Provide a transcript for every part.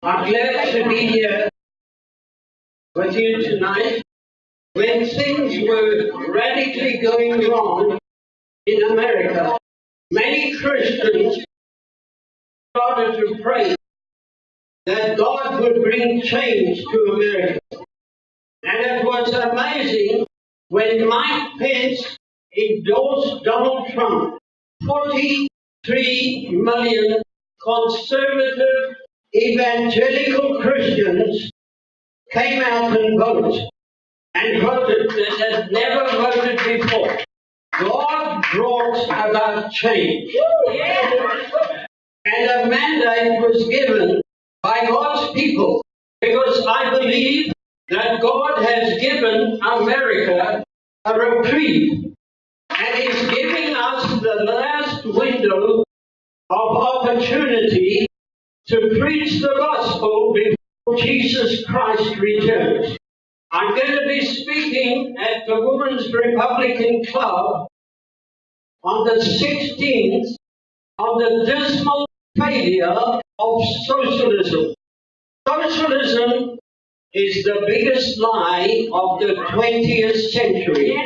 I'm glad to be here with you tonight when things were radically going wrong in America. Many Christians started to pray that God would bring change to America. And it was amazing when Mike Pence endorsed Donald Trump. 43 million conservative evangelical Christians came out and voted that had never voted before. God brought about change. And a mandate was given by God's people, because I believe that God has given America a reprieve, and is giving us the last window of opportunity to preach the gospel before Jesus Christ returns. I'm going to be speaking at the Women's Republican Club on the 16th on the dismal failure of socialism. Socialism is the biggest lie of the 20th century.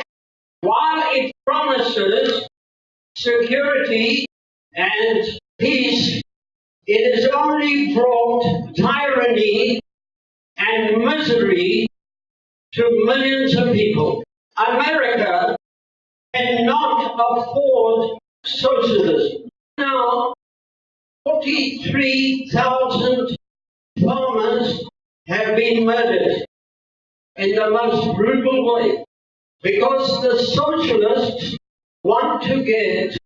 While it promises security and peace, it has only brought tyranny and misery to millions of people. America cannot afford socialism. Now, 43,000 farmers have been murdered in the most brutal way because the socialists want to get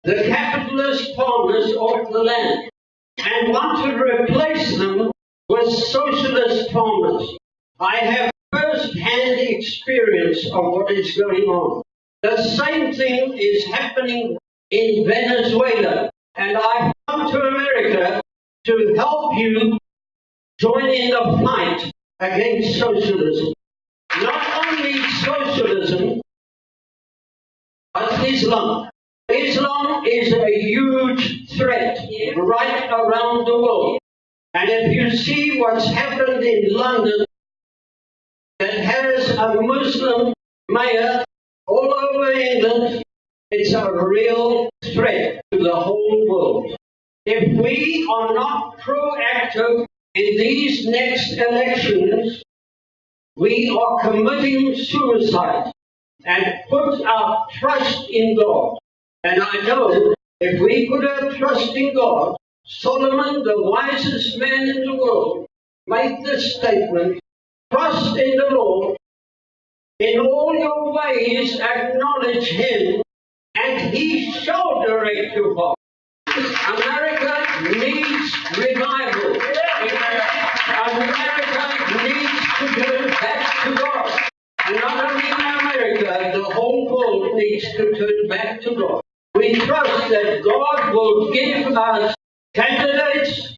the capitalist farmers off the land and want to replace them with socialist farmers. I have first-hand experience of what is going on. The same thing is happening in Venezuela, and I've come to America to help you join in the fight against socialism. Not only socialism, but Islam. Islam is a huge threat right around the world. And if you see what's happened in London, that has a Muslim mayor all over England, it's a real threat to the whole world. If we are not proactive in these next elections, we are committing suicide and put our trust in God. And I know if we put our trust in God, Solomon, the wisest man in the world, made this statement: trust in the Lord, in all your ways acknowledge Him, and He shall direct your path. America needs revival. America needs to turn back to God. And not only America, the whole world needs to turn back to God. We trust that God will give us candidates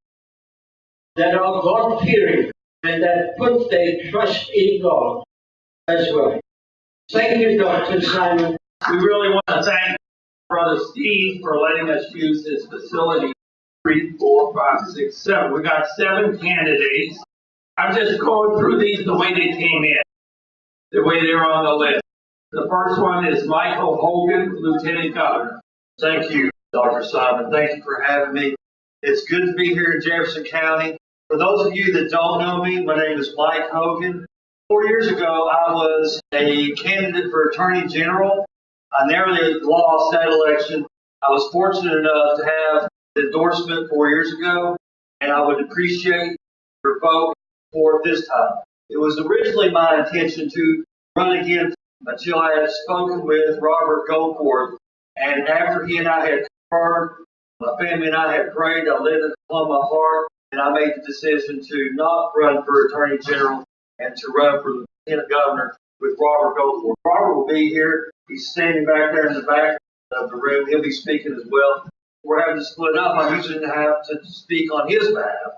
that are God-fearing and that put their trust in God as well. Thank you, Dr. Simon. We really want to thank Brother Steve for letting us use this facility. 3, 4, 5, 6, 7. We got 7 candidates. I'm just going through these the way they came in, the way they were on the list. The first one is Michael Hogan, Lieutenant Governor. Thank you, Dr. Simon. Thank you for having me. It's good to be here in Jefferson County. For those of you that don't know me, my name is Mike Hogan. 4 years ago, I was a candidate for Attorney General. I narrowly lost that election. I was fortunate enough to have the endorsement 4 years ago, and I would appreciate your vote for it this time. It was originally my intention to run again until I had spoken with Robert Goldforth, and after he and I had confirmed, my family and I had prayed, I let it upon my heart, and I made the decision to not run for Attorney General and to run for Lieutenant Governor with Robert Goldforth. Robert will be here. He's standing back there in the back of the room. He'll be speaking as well. We're having to split up. I'm usually going to have to speak on his behalf.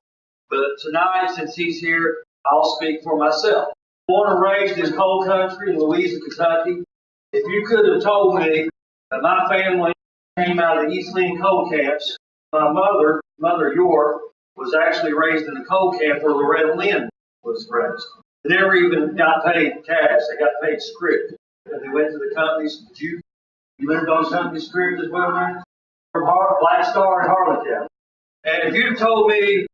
But tonight, since he's here, I'll speak for myself. Born and raised in coal country in Louisiana, Kentucky. If you could have told me that my family came out of the East Lynn coal camps, my mother York, was actually raised in a coal camp where Loretta Lynn was raised. They never even got paid cash. They got paid script. And they went to the companies. Did you lived on company script as well, man? From Black Star in Harlan County. And if you'd told me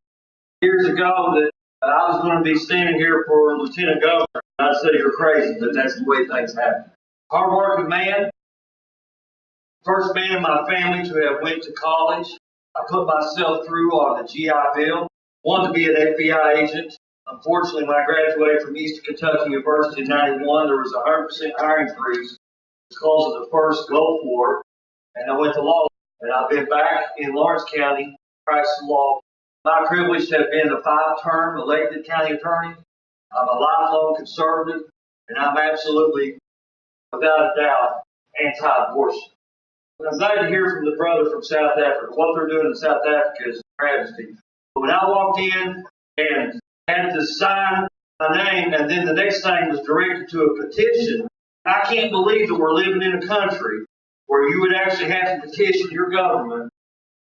years ago that I was going to be standing here for Lieutenant Governor, I'd say you're crazy, but that's the way things happen. Hard-working man, first man in my family to have went to college. I put myself through on the GI Bill, wanted to be an FBI agent. Unfortunately, when I graduated from Eastern Kentucky University in 91, there was a 100% hiring freeze because of the first Gulf War, and I went to law. And I've been back in Lawrence County, practicing law. My privilege to have been a 5-term elected county attorney. I'm a lifelong conservative, and I'm absolutely, without a doubt, anti-abortion. I'm glad to hear from the brother from South Africa. What they're doing in South Africa is a travesty. When I walked in and had to sign my name, and then the next thing was directed to a petition, I can't believe that we're living in a country where you would actually have to petition your government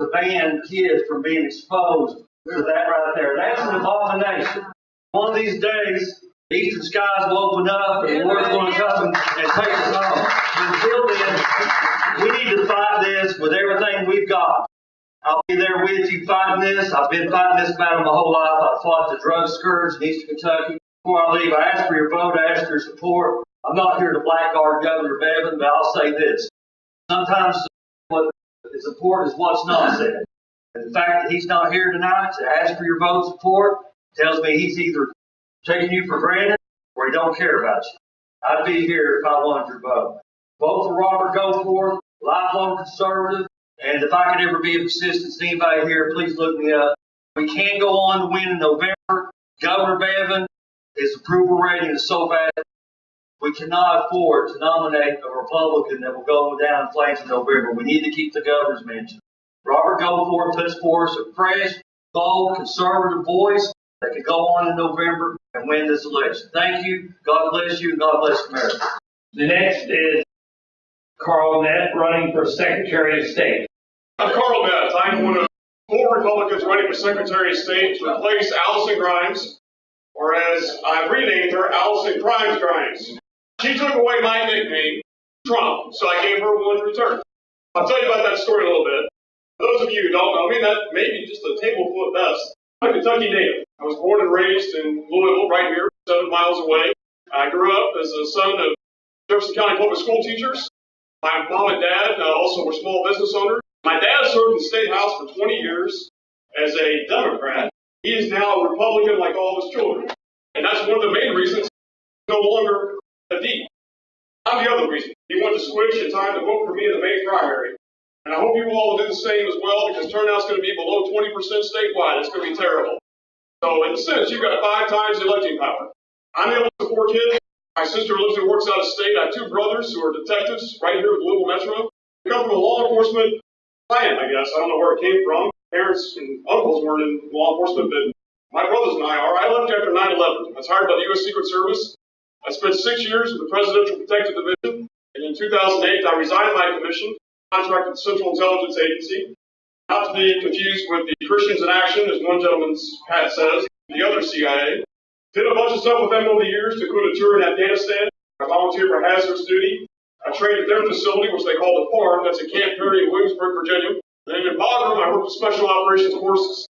to ban kids from being exposed to that right there. That's an abomination. One of these days, the eastern skies will open up and the Lord's going to come and take us home. Until then, we need to fight this with everything we've got. I'll be there with you fighting this. I've been fighting this battle my whole life. I fought the drug scourge in Eastern Kentucky. Before I leave, I ask for your vote. I ask for your support. I'm not here to blackguard Governor Bevin, but I'll say this. Sometimes what is important is what's not said. And the fact that he's not here tonight to ask for your vote support tells me he's either taking you for granted or he don't care about you. I'd be here if I wanted your vote. Vote for Robert Goforth, lifelong conservative. And if I could ever be of assistance to anybody here, please look me up. We can't go on to win in November. Governor Bevin, his approval rating is so bad. We cannot afford to nominate a Republican that will go down in flames in November. We need to keep the governor's mansion. Robert Goforth puts forth a fresh, bold, conservative voice that can go on in November and win this election. Thank you. God bless you, and God bless America. The next is Carl Nett running for Secretary of State. I'm Carl Nett. I'm one of 4 Republicans running for Secretary of State to replace Allison Grimes, or as I've renamed her, Allison Crimes Grimes. She took away my nickname, Trump, so I gave her one in return. I'll tell you about that story a little bit. For those of you who don't know me, that may be just a table full of dust. I'm a Kentucky native. I was born and raised in Louisville, right here, 7 miles away. I grew up as a son of Jefferson County public school teachers. My mom and dad also were small business owners. My dad served in the State House for 20 years as a Democrat. He is now a Republican like all of his children. And that's one of the main reasons he's no longer a D. I'm the other reason. He wanted to switch in time to vote for me in the May primary. And I hope you all will do the same as well, because turnout's going to be below 20% statewide. It's going to be terrible. So in a sense, you've got 5 times the electing power. I'm the oldest of 4 kids. My sister lives and works out of state. I have 2 brothers who are detectives right here at the Louisville Metro. They come from a law enforcement client, I guess. I don't know where it came from. Parents and uncles weren't in law enforcement, but my brothers and I are. I left after 9/11. I was hired by the U.S. Secret Service. I spent 6 years with the Presidential Protective Division, and in 2008, I resigned my commission, contracted with the Central Intelligence Agency, not to be confused with the Christians in Action, as one gentleman's hat says, the other CIA. Did a bunch of stuff with them over the years, to include a tour in Afghanistan. I volunteered for hazardous duty. I trained at their facility, which they call the Farm. That's at Camp Perry in Williamsburg, Virginia. And then in Bosman, I worked with Special Operations Forces,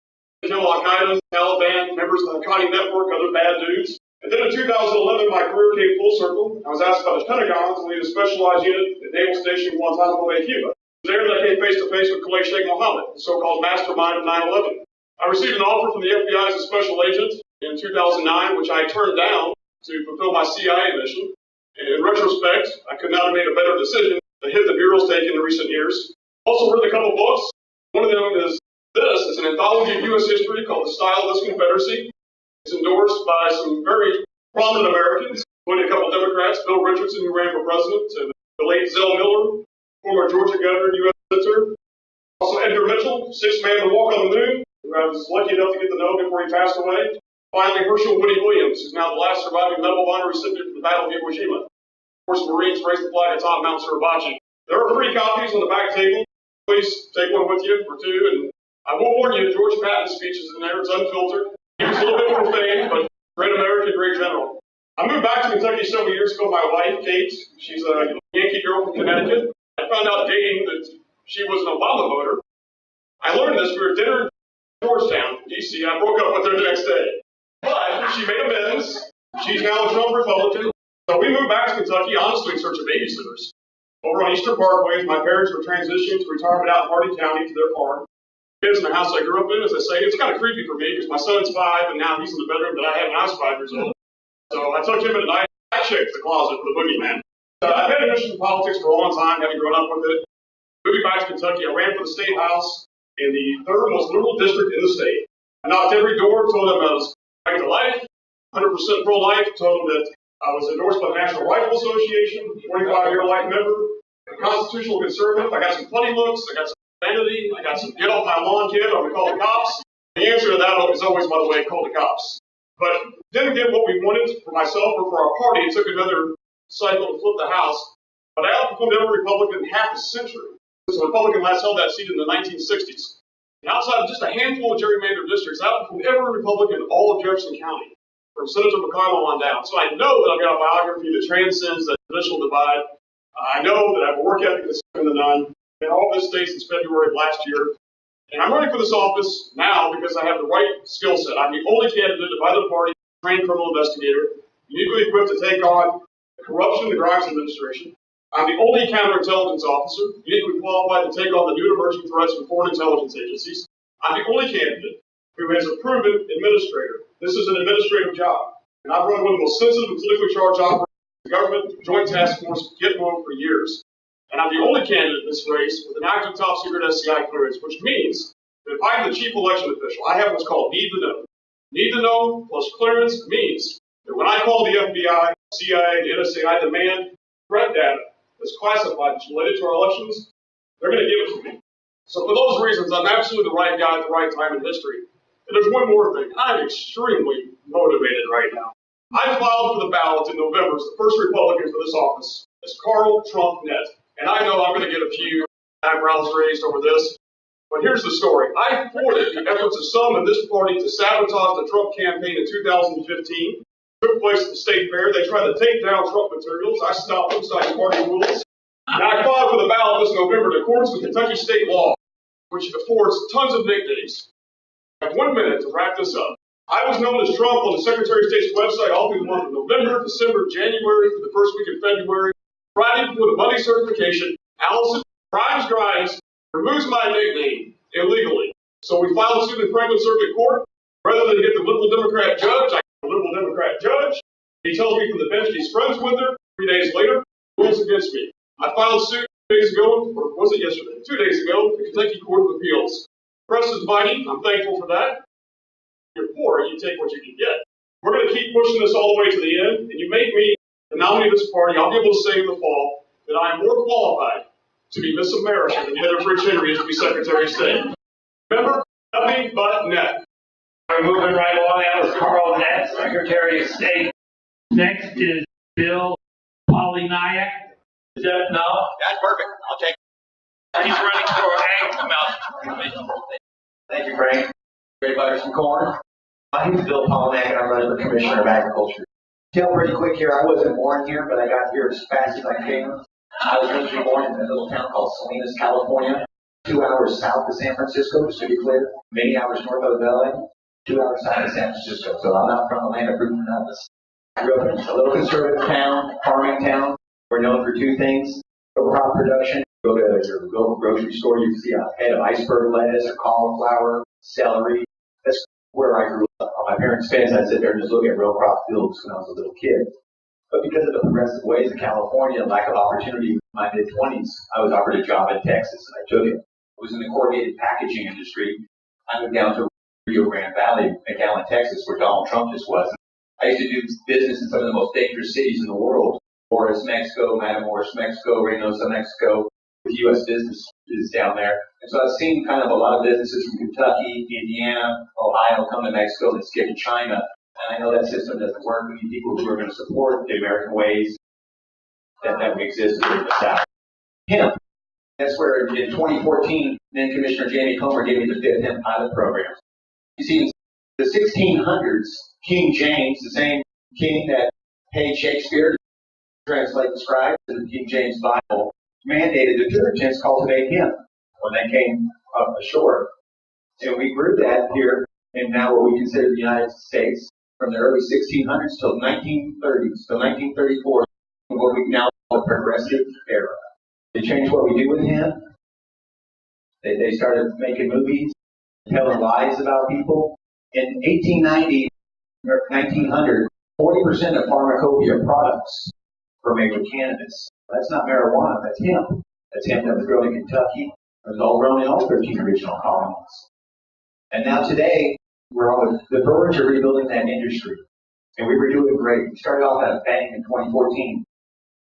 kill Al-Qaeda, Taliban, members of the Haqqani Network, other bad dudes. And then in 2011, my career came full circle. I was asked by the Pentagon to lead a specialized unit at Naval Station Guantanamo Bay, Cuba. There, I came face to face with Khalid Sheikh Mohammed, the so-called mastermind of 9/11. I received an offer from the FBI as a special agent in 2009, which I turned down to fulfill my CIA mission. In retrospect, I could not have made a better decision to hit the bureau's taken in recent years. Also read a couple books. One of them is this. It's an anthology of U.S. history called The Style of This Confederacy. It's endorsed by some very prominent Americans, including a couple Democrats, Bill Richardson, who ran for president, and the late Zell Miller, former Georgia governor and U.S. senator. Also Edgar Mitchell, 6th man to walk on the moon, who I was lucky enough to get to know before he passed away. Finally, Herschel Woody Williams, who's now the last surviving Medal of Honor recipient from the Battle of Iwo Jima. Of course, Marines raised the flag atop Mount Suribachi. There are free copies on the back table. Please take one with you or 2, and I will warn you, George Patton's speech is in there. It's unfiltered. He was a little bit profane, but great American, great general. I moved back to Kentucky several years ago. My wife, Kate, she's a Yankee girl from Connecticut. I found out dating that she was an Obama voter. I learned this. We were at dinner in Georgetown, D.C. I broke up with her the next day. But she made amends. She's now a Trump Republican. So we moved back to Kentucky, honestly, in search of babysitters. Over on Eastern Parkway, my parents were transitioning to retirement out in Hardin County to their farm. Kids in the house I grew up in, as I say, it's kind of creepy for me because my son's 5 and now he's in the bedroom that I had when I was 5 years old. So I took him at night. I checked the closet for the boogeyman. I've had an interest in politics for a long time, having grown up with it. Moving back to Kentucky, I ran for the state house in the third most liberal district in the state. I knocked every door, told them I was right to life, 100% pro-life, told them that I was endorsed by the National Rifle Association, 25-year life member, a constitutional conservative. I got some funny looks, I got some vanity, I got some get off my lawn kid, I'm going to call the cops. The answer to that is always, by the way, call the cops. But didn't get what we wanted for myself or for our party. It took another cycle to flip the House. But I outperformed every Republican in half a century. The Republican last held that seat in the 1960s. And outside of just a handful of gerrymandered districts, I outperformed every Republican in all of Jefferson County, from Senator McConnell on down. So I know that I've got a biography that transcends that traditional divide. I know that I have a work ethic that's second to none. In all this state since February of last year. And I'm running for this office now because I have the right skill set. I'm the only candidate by the party, trained criminal investigator, uniquely equipped to take on the corruption of the Grimes administration. I'm the only counterintelligence officer, uniquely qualified to take on the new emerging threats from foreign intelligence agencies. I'm the only candidate who has a proven administrator. This is an administrative job. And I've run one of the most sensitive and politically charged operations in the government, Joint Task Force, Gitmo, for years. And I'm the only candidate in this race with an active top secret SCI clearance, which means that if I'm the chief election official, I have what's called need to know. Need to know plus clearance means that when I call the FBI, CIA, the NSA, I demand threat data that's classified that's related to our elections, they're going to give it to me. So for those reasons, I'm absolutely the right guy at the right time in history. And there's one more thing. I'm extremely motivated right now. I filed for the ballot in November as the first Republican for this office as Carl Trump Net. And I know I'm going to get a few eyebrows raised over this, but here's the story. I thwarted the efforts of some in this party to sabotage the Trump campaign in 2015. It took place at the state fair. They tried to take down Trump materials. I stopped them, citing party rules. And I filed for the ballot this November in accordance with Kentucky state law, which affords tons of nicknames. I have 1 minute to wrap this up. I was known as Trump on the Secretary of State's website all through the month of November, December, January, for the first week of February. Friday before the Monday certification, Allison Grimes removes my nickname illegally. So we filed a suit in Franklin Circuit Court. Rather than get the liberal Democrat judge, I get the liberal Democrat judge. He tells me from the bench he's friends with her. 3 days later, rules against me. I filed a suit 2 days ago, or was it yesterday? 2 days ago, the Kentucky Court of Appeals. Press is mighty. I'm thankful for that. You're poor, you take what you can get. We're going to keep pushing this all the way to the end, and you make me the nominee of this party. I'll be able to say in the fall that I'm more qualified to be Miss America than Heather Prince Henry is to be Secretary of State. Remember, nothing but net. We're moving right along. That was Carl Nett, Secretary of State. Next is Bill Polinayak. Is that no? That's perfect. I'll take it. He's running for Ag Mountain. Thank you, Frank. Great butters and corn. My name is Bill Polinack, and I'm running for Commissioner of Agriculture. Tell pretty quick here, I wasn't born here, but I got here as fast as I came. I was originally born in a little town called Salinas, California, 2 hours south of San Francisco, just to be clear, many hours north of LA, 2 hours south of San Francisco. So I'm not from the land of fruit and nuts. I grew up in a little conservative town, farming town. We're known for two things: crop production. Go to your local grocery store, you can see a head of iceberg lettuce or cauliflower, celery. That's where I grew up. On my parents' fence, I'd sit there and just look at real crop fields when I was a little kid. But because of the progressive ways of California and lack of opportunity in my mid-20s, I was offered a job in Texas, and I took it. It was in the corrugated packaging industry. I moved down to Rio Grande Valley, McAllen, Texas, where Donald Trump just was. I used to do business in some of the most dangerous cities in the world: Juarez, Mexico, Matamoros, Mexico, Reynosa, Mexico, with U.S. businesses down there. And so I've seen kind of a lot of businesses from Kentucky, Indiana, Ohio come to Mexico and skip to China. And I know that system doesn't work. We need people who are going to support the American ways that exist in the South. Hemp. That's where in 2014, then Commissioner Jamie Comer gave me the fifth hemp pilot program. You see, in the 1600s, King James, the same king that paid Shakespeare to translate the scribes to the King James Bible, mandated the Puritans cultivate hemp when they came up ashore. And we grew that here in now what we consider the United States from the early 1600s till 1930s, till 1934, what we now call the progressive era. They changed what we do with hemp. They started making movies, telling lies about people. In 1890 or 1900, 40% of pharmacopoeia products were made with cannabis. That's not marijuana, that's hemp. That's hemp that was grown in Kentucky. It was all grown in all 13 original colonies. And now today, we're on the verge of rebuilding that industry. And we were doing great. We started off at a bang in 2014.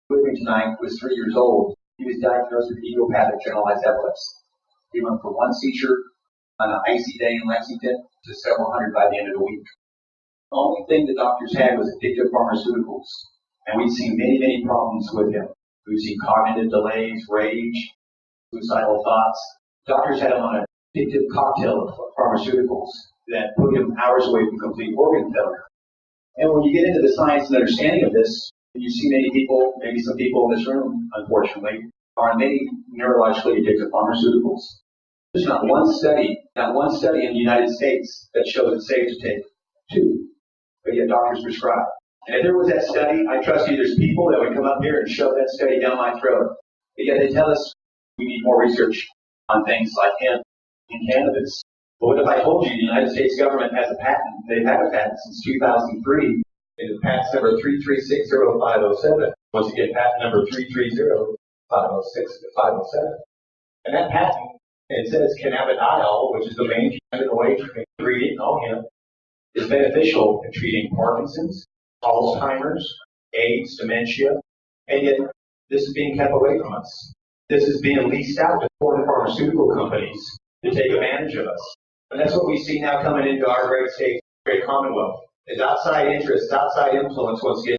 With me tonight was 3 years old. He was diagnosed with idiopathic generalized epilepsy. He went from one seizure on an icy day in Lexington to several hundred by the end of the week. The only thing the doctors had was addictive pharmaceuticals. And we've seen many, many problems with him. We've seen cognitive delays, rage, suicidal thoughts. Doctors had him on an addictive cocktail of pharmaceuticals that put him hours away from complete organ failure. And when you get into the science and understanding of this, you see many people, maybe some people in this room, unfortunately, are on many neurologically addictive pharmaceuticals. There's not one study in the United States that shows it's safe to take two, but yet doctors prescribe. And if there was that study, I trust you, there's people that would come up here and shove that study down my throat. But yet they tell us we need more research on things like hemp and cannabis. But what if I told you the United States government has a patent? They've had a patent since 2003. And the patent number 3360507. Once again, patent number 330506507. And that patent, it says cannabidiol, which is the main cannabinoid ingredient in all hemp, is beneficial in treating Parkinson's, Alzheimer's, AIDS, dementia, and yet this is being kept away from us. This is being leased out to foreign pharmaceutical companies to take advantage of us. And that's what we see now coming into our great state, great commonwealth, is outside interests, outside influence. Once again,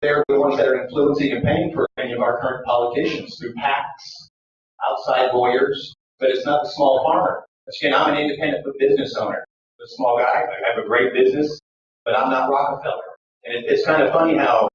they're the ones that are influencing and paying for many of our current politicians through PACs, outside lawyers, but it's not the small farmer. Again, I'm an independent business owner, a small guy. I have a great business, but I'm not Rockefeller. And it's kind of funny how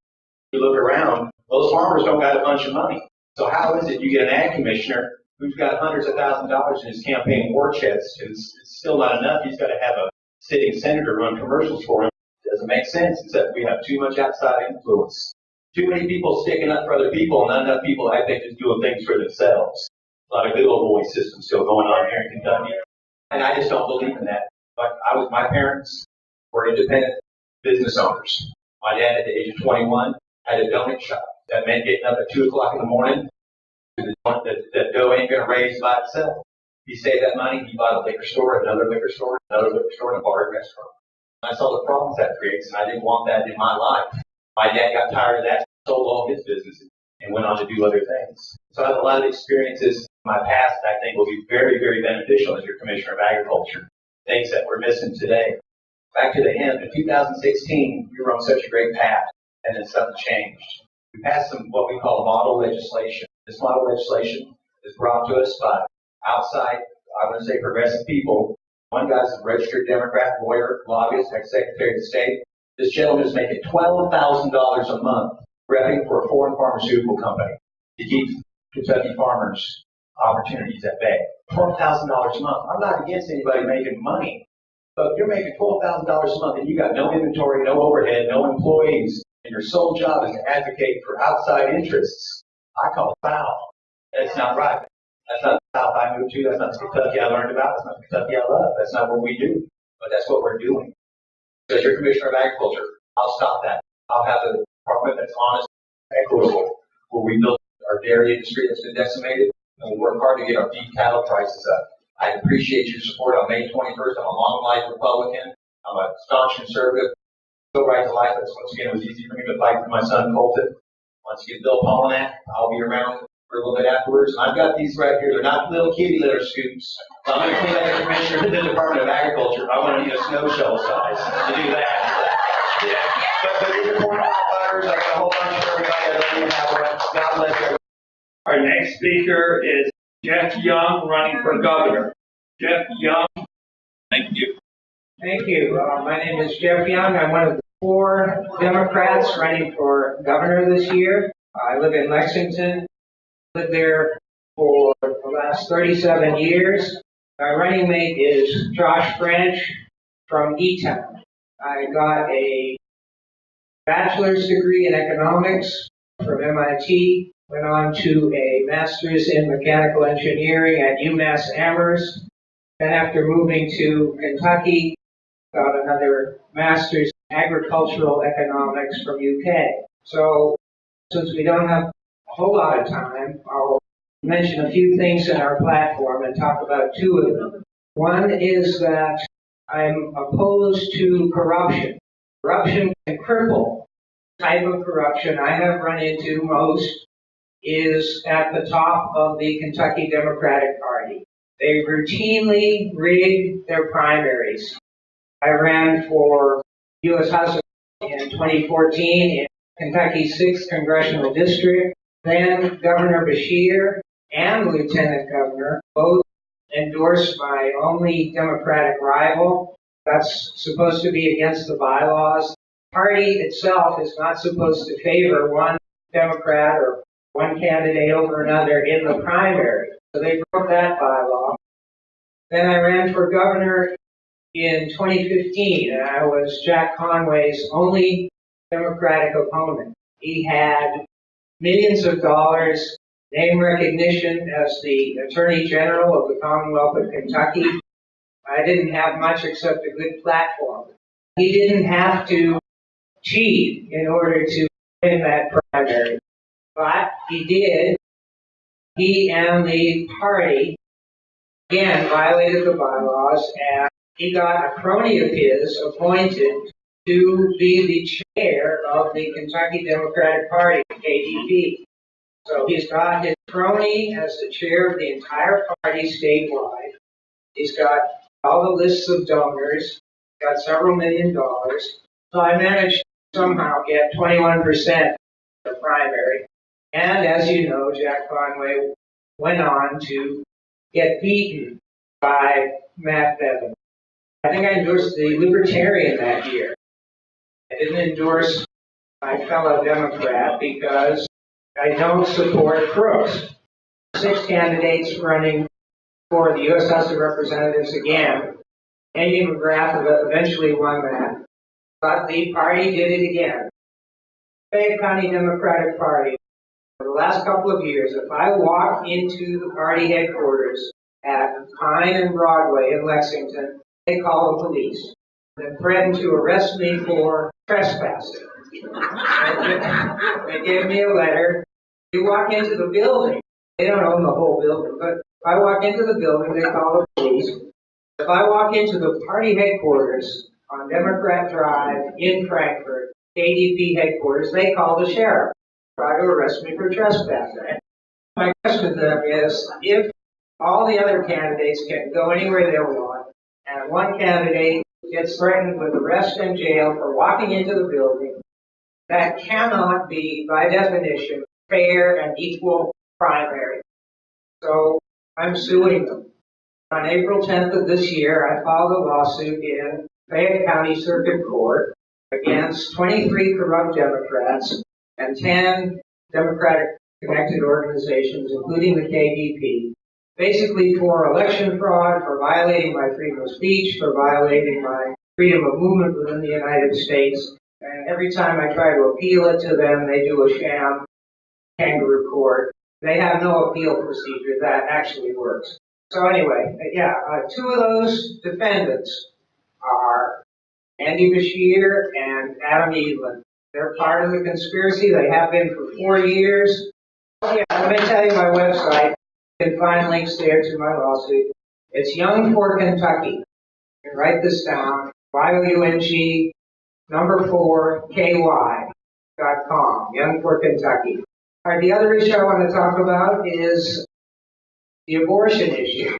you look around, those farmers don't got a bunch of money. So how is it you get an ag commissioner who's got hundreds of thousands of dollars in his campaign war chest, and it's still not enough? He's got to have a sitting senator run commercials for him. It doesn't make sense, except we have too much outside influence. Too many people sticking up for other people, and not enough people, I think, just doing things for themselves. A lot of good old boy system still going on here in Kentucky. And I just don't believe in that. But my parents were independent business owners. My dad, at the age of 21, had a donut shop. That meant getting up at 2 o'clock in the morning. That dough ain't going to raise by itself. He saved that money, he bought a liquor store, another liquor store, another liquor store, and a bar and restaurant. And I saw the problems that creates, and I didn't want that in my life. My dad got tired of that, sold all his businesses, and went on to do other things. So I have a lot of experiences in my past that I think will be very, very beneficial as your Commissioner of Agriculture. Things that we're missing today. Back to the hemp, in 2016, we were on such a great path, and then something changed. We passed some what we call model legislation. This model legislation is brought to us by outside, I want to say progressive people. One guy's a registered Democrat, lawyer, lobbyist, ex-secretary of state. This gentleman is making $12,000 a month repping for a foreign pharmaceutical company to keep Kentucky farmers' opportunities at bay. $12,000 a month. I'm not against anybody making money, but if you're making $12,000 a month and you got no inventory, no overhead, no employees, and your sole job is to advocate for outside interests, I call it foul. That's not right. That's not the South I moved to. That's not the Kentucky I learned about. That's not the Kentucky I love. That's not what we do. But that's what we're doing. So as your Commissioner of Agriculture, I'll stop that. I'll have a department that's honest, equitable, where we build our dairy industry that's been decimated, and we work hard to get our beef cattle prices up. I appreciate your support on May 21st. I'm a long life Republican. I'm a staunch conservative. Civil right to life. That's once again, it was easy for me to fight for my son Colton. Once you get Bill Polinack, I'll be around for a little bit afterwards. And I've got these right here. They're not little kitty litter scoops. So I'm going to clean up the commissioner of the Department of Agriculture. I want to need a snow shovel size to do that. Yeah. But these are corn butters. I got a whole bunch for everybody. I don't even have one. God bless you. Our next speaker is Jeff Young running for governor. Jeff Young, thank you. Thank you. My name is Jeff Young. I'm one of the 4 Democrats running for governor this year. I live in Lexington. Lived there for the last 37 years. My running mate is Josh French from E-Town. I got a bachelor's degree in economics from MIT, went on to a master's in mechanical engineering at UMass Amherst. Then after moving to Kentucky, got another master's in agricultural economics from UK. So since we don't have a whole lot of time, I'll mention a few things in our platform and talk about 2 of them. One is that I'm opposed to corruption. Corruption can cripple. The type of corruption I have run into most is at the top of the Kentucky Democratic Party. They routinely rig their primaries. I ran for U.S. House in 2014 in Kentucky's 6th Congressional District. Then Governor Beshear and Lieutenant Governor both endorsed my only Democratic rival. That's supposed to be against the bylaws. The party itself is not supposed to favor one Democrat or one candidate over another in the primary. So they broke that bylaw. Then I ran for governor in 2015, and I was Jack Conway's only Democratic opponent. He had millions of dollars, name recognition as the Attorney General of the Commonwealth of Kentucky. I didn't have much except a good platform. He didn't have to cheat in order to win that primary, but he did. He and the party, again, violated the bylaws, and he got a crony of his appointed to be the chair of the Kentucky Democratic Party, KDP. So he's got his crony as the chair of the entire party statewide. He's got all the lists of donors, got several $million. So I managed to somehow get 21% of the primary. And as you know, Jack Conway went on to get beaten by Matt Bevin. I think I endorsed the Libertarian that year. I didn't endorse my fellow Democrat because I don't support crooks. 6 candidates running for the U.S. House of Representatives again. Andy McGrath eventually won that, but the party did it again. Fayette County Democratic Party, for the last couple of years, if I walk into the party headquarters at Pine and Broadway in Lexington, they call the police and threaten to arrest me for trespassing. They gave me a letter. You walk into the building, they don't own the whole building, but if I walk into the building, they call the police. If I walk into the party headquarters on Democrat Drive in Frankfort, KDP headquarters, they call the sheriff, try to arrest me for trespassing. My question to them is, if all the other candidates can go anywhere they want, and one candidate gets threatened with arrest and jail for walking into the building, that cannot be, by definition, fair and equal primary. So I'm suing them. On April 10th of this year, I filed a lawsuit in Fayette County Circuit Court against 23 corrupt Democrats and 10 Democratic connected organizations, including the KDP, basically for election fraud, for violating my freedom of speech, for violating my freedom of movement within the United States. And every time I try to appeal it to them, they do a sham kangaroo court. They have no appeal procedure that actually works. So anyway, 2 of those defendants are Andy Beshear and Adam Evelyn. They're part of the conspiracy. They have been for 4 years. Yeah, let me tell you my website. You can find links there to my lawsuit. It's Young for Kentucky. You can write this down. YOUNG number 4 KY.com. Young for Kentucky. All right, the other issue I want to talk about is the abortion issue.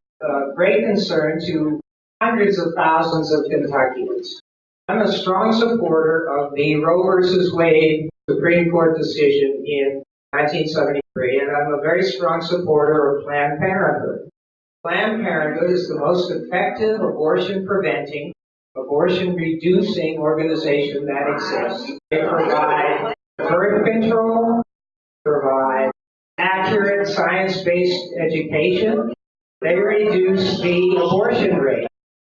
Great concern to hundreds of thousands of Kentuckians. I'm a strong supporter of the Roe versus Wade Supreme Court decision in 1973, and I'm a very strong supporter of Planned Parenthood. Planned Parenthood is the most effective abortion preventing, abortion reducing organization that exists. They provide birth control, provide accurate science-based education. They reduce the abortion rate.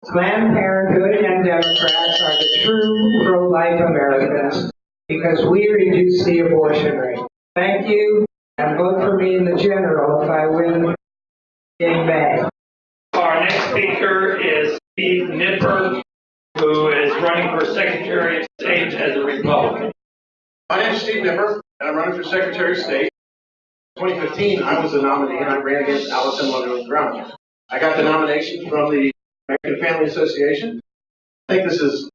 Planned Parenthood and Democrats are the true pro-life Americans because we reduce the abortion rate. Thank you, and vote for me in the general if I win in May. Our next speaker is Steve Nipper, who is running for Secretary of State as a Republican. My name is Steve Nipper, and I'm running for Secretary of State. In 2015, I was the nominee, and I ran against Allison Monroe Grimes. I got the nomination from the American Family Association. I think this is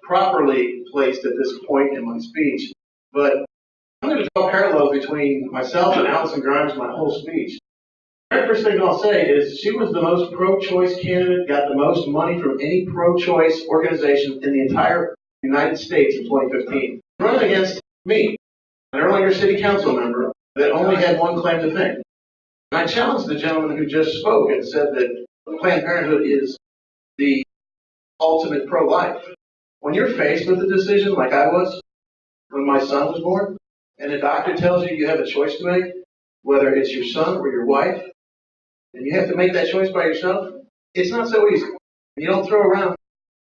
properly placed at this point in my speech, but I'm going to draw parallels between myself and Allison Grimes in my whole speech. The very first thing I'll say is she was the most pro-choice candidate, got the most money from any pro-choice organization in the entire United States in 2015. Running against me, an earlier city council member that only had one claim to fame. And I challenged the gentleman who just spoke and said that Planned Parenthood is the ultimate pro-life. When you're faced with a decision like I was when my son was born, and the doctor tells you you have a choice to make, whether it's your son or your wife, and you have to make that choice by yourself, it's not so easy. You don't throw around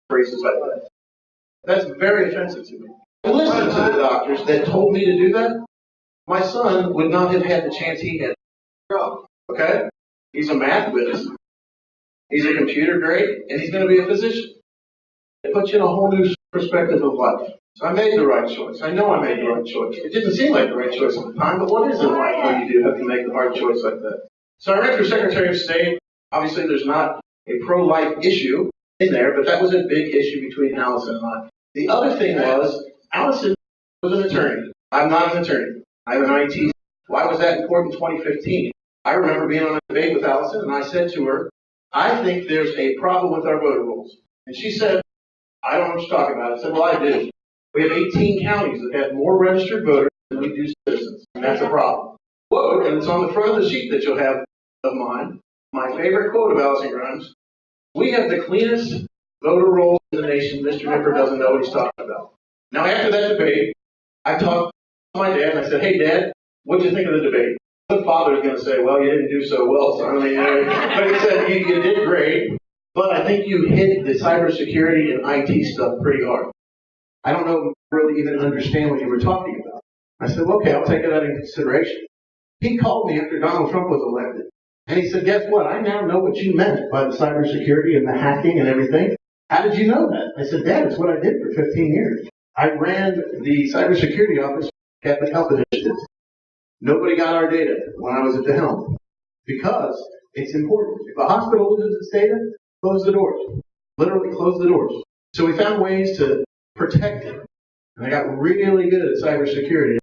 phrases like that. That's very offensive to me. I listened to the doctors that told me to do that. My son would not have had the chance he had. Okay? He's a math whiz. He's a computer grade, and he's going to be a physician. It puts you in a whole new perspective of life. So I made the right choice. I know I made the right choice. It didn't seem like the right choice at the time, but what is it like when you do have to make a hard choice like that? So I ran for Secretary of State. Obviously, there's not a pro-life issue in there, but that was a big issue between Allison and I. The other thing was, Allison was an attorney. I'm not an attorney. I'm an IT. Why was that important in 2015? I remember being on a debate with Allison, and I said to her, I think there's a problem with our voter rolls. And she said, I don't know what you're talking about. I said, well, I do. We have 18 counties that have more registered voters than we do citizens, and that's a problem. Quote, and it's on the front of the sheet that you'll have of mine, my favorite quote of Allison Grimes, we have the cleanest voter rolls in the nation. Mr. Nipper doesn't know what he's talking about. Now, after that debate, I talked to my dad, and I said, hey, Dad, what'd you think of the debate? The father's going to say, well, you didn't do so well, son. But he said, you did great, but I think you hit the cybersecurity and IT stuff pretty hard. I don't know if you really even understand what you were talking about. I said, well, okay, I'll take that into consideration. He called me after Donald Trump was elected, and he said, guess what? I now know what you meant by the cybersecurity and the hacking and everything. How did you know that? I said, Dad, it's what I did for 15 years. I ran the cybersecurity office at the Health Initiative. Nobody got our data when I was at the helm because it's important. If a hospital loses its data, close the doors. Literally close the doors. So we found ways to protect it. And I got really good at cybersecurity.